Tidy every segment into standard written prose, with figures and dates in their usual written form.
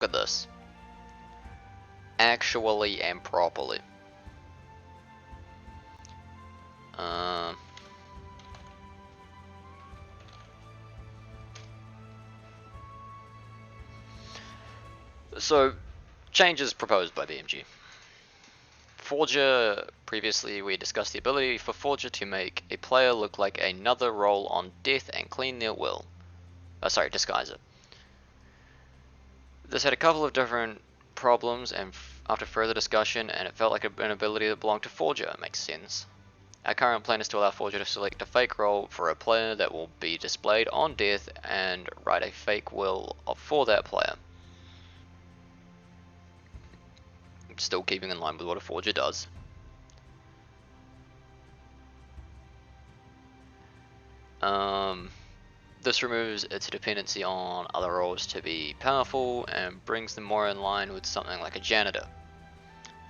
Look at this. Actually and properly. So, changes proposed by BMG. Forger, previously we discussed the ability for Forger to make a player look like another role on death and clean their will. Disguise it. This had a couple of different problems, and after further discussion, and it felt like an ability that belonged to Forger. It makes sense. Our current plan is to allow Forger to select a fake role for a player that will be displayed on death and write a fake will for that player. Still keeping in line with what a Forger does. This removes its dependency on other roles to be powerful and brings them more in line with something like a janitor.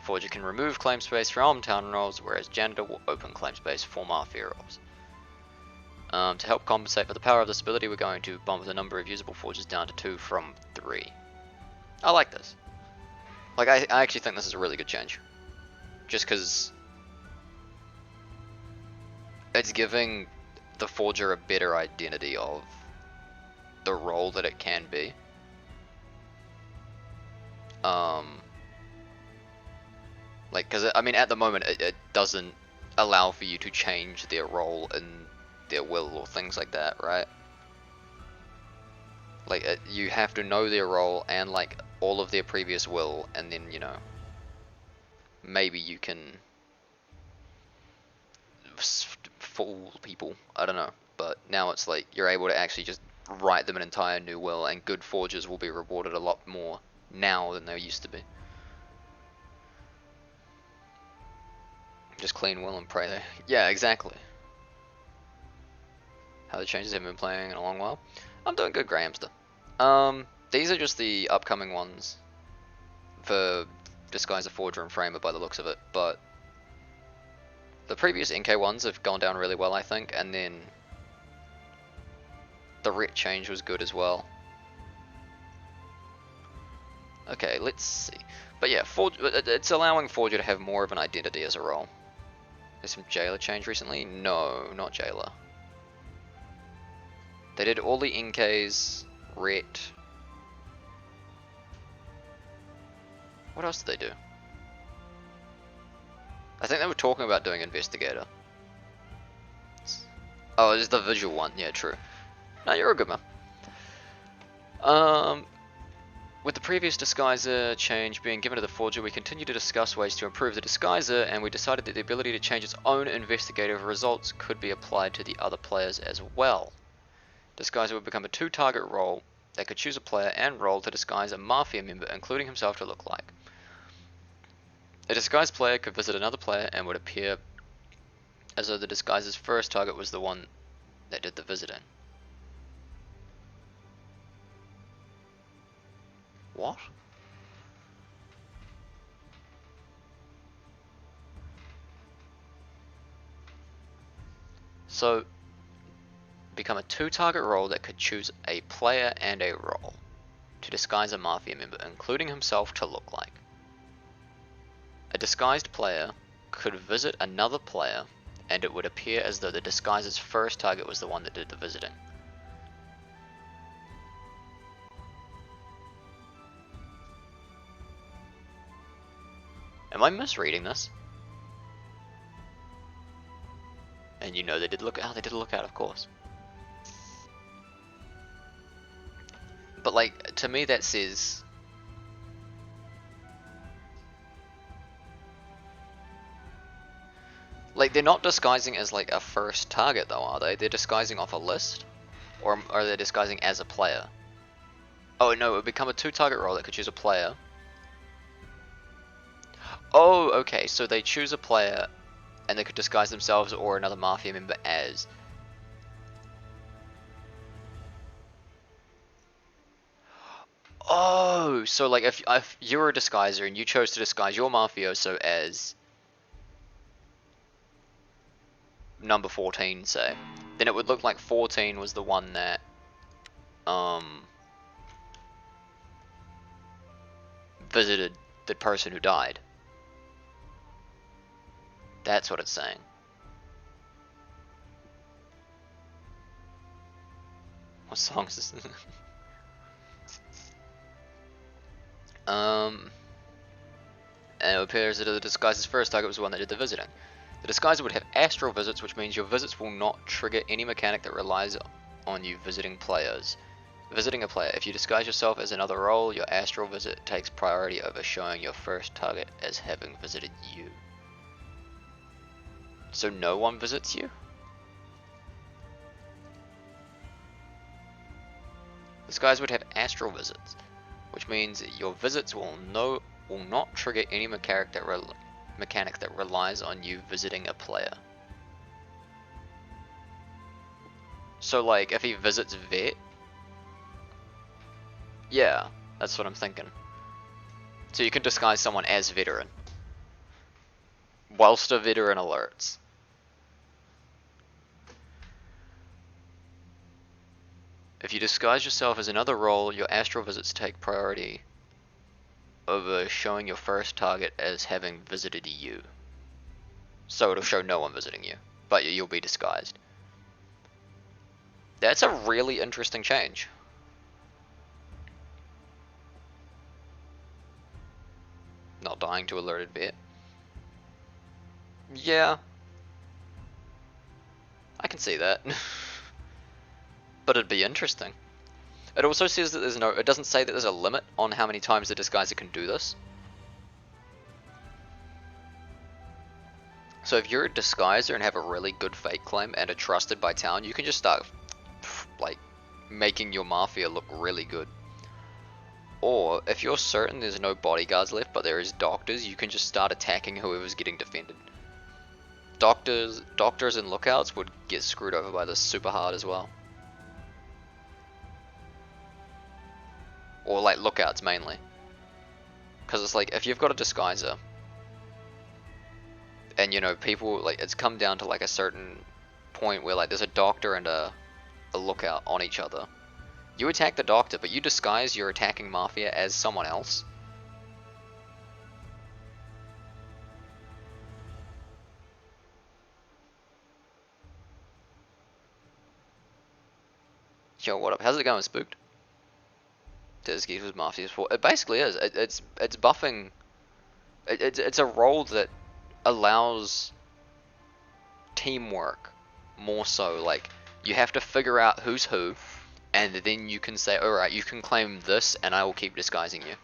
Forger can remove claim space from town roles, whereas janitor will open claim space for Mafia roles. To help compensate for the power of this ability, we're going to bump the number of usable Forgers down to 2 from 3. I like this. Like, I actually think this is a really good change. Just because it's giving the Forger a better identity of the role that it can be. Like, because I mean, at the moment, it doesn't allow for you to change their role in their will or things like that, right? Like, you have to know their role and like all of their previous will, and then, you know, maybe you can fool people. I don't know, but now it's like you're able to actually just write them an entire new will, and good forgers will be rewarded a lot more now than they used to be. Just clean will and pray. Yeah, exactly. How the changes haven't been playing in a long while. I'm doing good, Grahamster. These are just the upcoming ones for Disguiser, Forger, and Framer by the looks of it, but the previous NK ones have gone down really well, I think, and then the ret change was good as well. Okay, let's see. But yeah, it's allowing Forger to have more of an identity as a role. There's some Jailer change recently? No, not Jailer. They did all the NKs, ret. What else did they do? I think they were talking about doing Investigator. Oh, it's the visual one. Yeah, true. No, you're a good man. With the previous Disguiser change being given to the Forger, we continue to discuss ways to improve the Disguiser, and we decided that the ability to change its own investigative results could be applied to the other players as well. Disguiser would become a 2-target role that could choose a player and role to disguise a Mafia member, including himself, to look like. A disguised player could visit another player and would appear as though the disguiser's first target was the one that did the visiting. What? So, become a 2-target role that could choose a player and a role to disguise a Mafia member, including himself, to look like. A disguised player could visit another player, and it would appear as though the disguiser's first target was the one that did the visiting. Am I misreading this? And you know they did look out. They did a lookout, of course. But like, to me that says, like, they're not disguising as like a first target though, are they? They're disguising off a list? Or are they disguising as a player? Oh no, it would become a 2-target role that could choose a player. Oh, okay, so they choose a player and they could disguise themselves or another Mafia member as. Oh, so like if you were a disguiser and you chose to disguise your mafioso as number 14, say, then it would look like 14 was the one that visited the person who died. That's what it's saying. What song is this? And it appears that the disguise's first target was the one that did the visiting. The disguiser would have astral visits, which means your visits will not trigger any mechanic that relies on you visiting players. Visiting a player. If you disguise yourself as another role, your astral visit takes priority over showing your first target as having visited you. So no one visits you? Disguise would have astral visits, which means your visits will not trigger any mechanic that relies on you visiting a player. So like if he visits Vet, yeah, that's what I'm thinking. So you can disguise someone as veteran whilst a veteran alerts. If you disguise yourself as another role, your astral visits take priority over showing your first target as having visited you. So it'll show no one visiting you, but you'll be disguised. That's a really interesting change. Not dying to alerted vet. Yeah. I can see that. But it'd be interesting. It also says that it doesn't say that there's a limit on how many times the disguiser can do this. So if you're a disguiser and have a really good fake claim and are trusted by town, you can just start like making your Mafia look really good. Or if you're certain there's no bodyguards left but there is doctors, you can just start attacking whoever's getting defended. Doctors and lookouts would get screwed over by this super hard as well. Or like lookouts mainly. Because it's like, if you've got a disguiser, and you know, people, like, it's come down to like a certain point where like there's a doctor and a lookout on each other. You attack the doctor, but you disguise your attacking Mafia as someone else. Yo, what up? How's it going, Spooked? Disguise with Mafia's fault. It basically is. It's buffing. It's a role that allows teamwork more so. Like, you have to figure out who's who, and then you can say, alright, you can claim this and I will keep disguising you.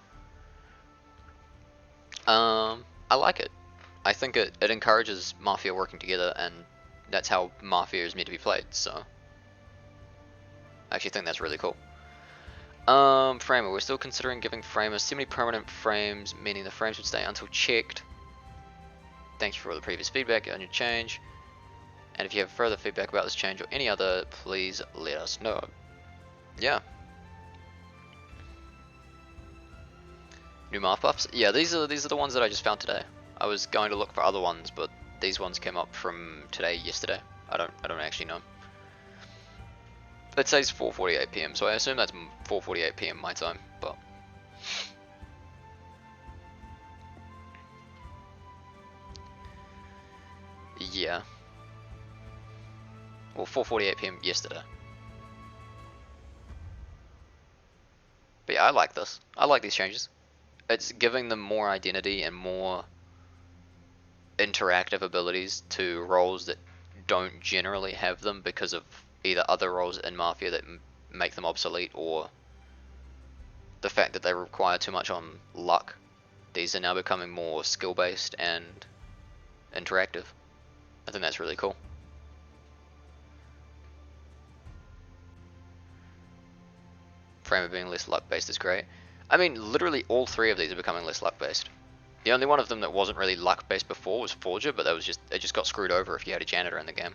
I like it. I think it encourages Mafia working together, and that's how Mafia is meant to be played, so I actually think that's really cool. Framer, we're still considering giving Framer semi-permanent frames, meaning the frames would stay until checked. Thank you for all the previous feedback on your change. And if you have further feedback about this change or any other, please let us know. Yeah. New math buffs? Yeah, these are the ones that I just found today. I was going to look for other ones, but these ones came up from yesterday. I don't actually know. It says 4:48 PM, so I assume that's 4:48 PM my time, but yeah. Well, 4:48 PM yesterday. But yeah, I like this. I like these changes. It's giving them more identity and more interactive abilities to roles that don't generally have them because of either other roles in Mafia that make them obsolete, or the fact that they require too much on luck. These are now becoming more skill based and interactive. I think that's really cool. Framer being less luck based is great. I mean, literally all three of these are becoming less luck based. The only one of them that wasn't really luck based before was Forger, but it just got screwed over if you had a janitor in the game.